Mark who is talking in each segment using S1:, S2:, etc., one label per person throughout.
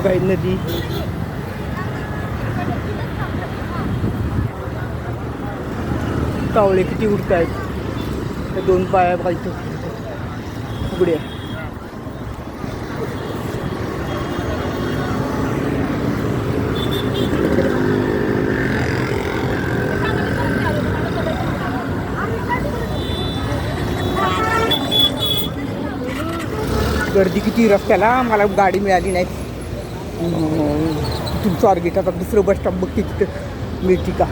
S1: बघा ही नदी. कावळे किती उडत आहेत. त्या 2 बाया बघा इथं उघड्या. गर्दी किती रस्त्याला. मला गाडी मिळाली नाही. तिथून स्वारगेट आता दुसरं बस स्टॉप बघते तिथं मिळते का.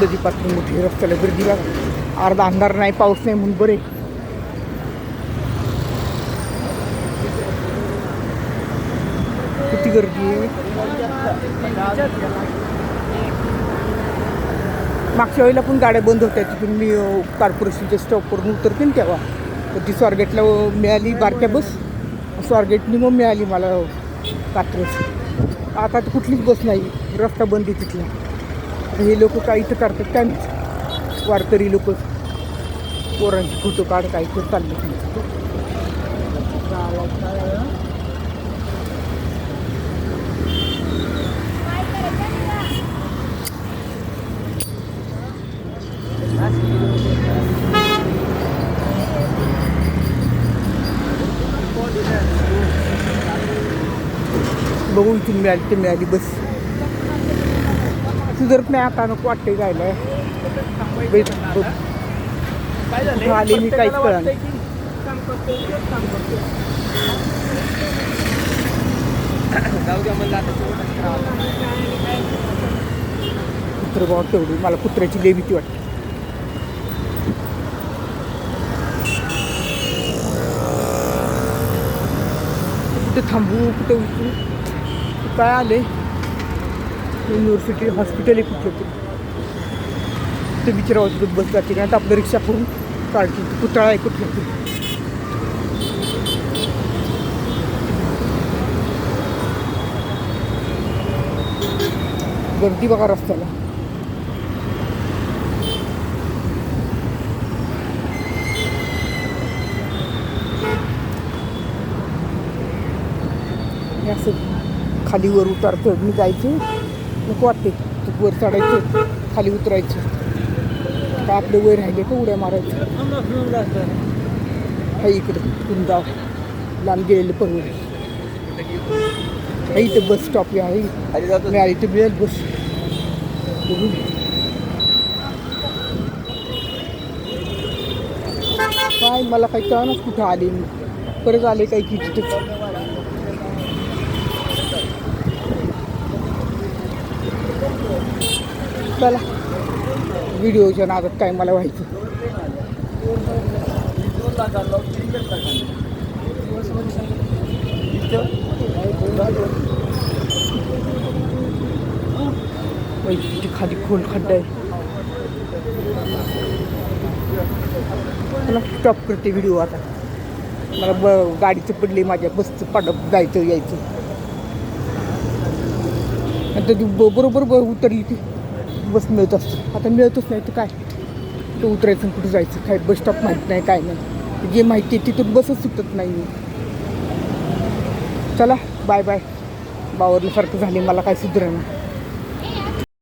S1: नदीपासून मोठी रस्त्याला गर्दी बघा. अर्धा अंधार नाही, पाऊस नाही म्हणून बरे. किती गर्दी आहे. मागच्या वेळेला पण गाड्या बंद होत्या. तिथून मी कॉर्पोरेशनच्या स्टॉपवरून उतरते ना तेव्हा. तर ती स्वारगेटला मिळाली बारक्या बस. स्वारगेटनी मग मिळाली मला कात्रज. आता तर कुठलीच बस नाही. रस्ता बंद आहे तिथला. हे लोक काय इथं करतात काय नाही. वारकरी लोक पोरांचे फोटो काढ काय तर चालले. बघू इथून मिळाली ते मिळाली बस. सुधारत नाही आता. नको वाटते जायला. आले मी काहीच कळलं. कुत्र बघ तेवढी. मला कुत्र्याची लई भीती वाटते. कुठे थांबू कुठे उतरू काय आले. युनिव्हर्सिटी हॉस्पिटल आहे कुठलं तरी. ते विचारावं बस जाते का. तर आपलं रिक्षा करून काढते. पुतळा आहे कुठलं तरी. गर्दी बघा रस्त्याला. असं खाली वर उतरतो मी जायचं. नको वाटते. वर चढायचं खाली उतरायचं. काय आपले वय राहिले का उड्या मारायचं. हा इकडे कुंदा लांब गेलेलं परवड. हा इथं बस स्टॉप आहे. मिळाली तर मिळेल बस. काय मला काही कळणार कुठं आले मी. परत आले काही की तिथेच. चला व्हिडिओच्या नादात काय मला व्हायचं. खाली खोल खड्डा आहे. मला स्टॉप करते व्हिडिओ आता. मला गाडीचं पडले माझ्या बसचं पाडप जायचं यायचं. आता ती बरोबर उतरली की बस मिळत असतं. आता मिळतच नाही तर काय. तर उतरायचं कुठं जायचं काय. बस स्टॉप माहीत नाही काय नाही. जे माहिती आहे तिथून बसच सुटत नाही. चला बाय बाय. बावरल्यासारखं झाले मला काय सुधारणा.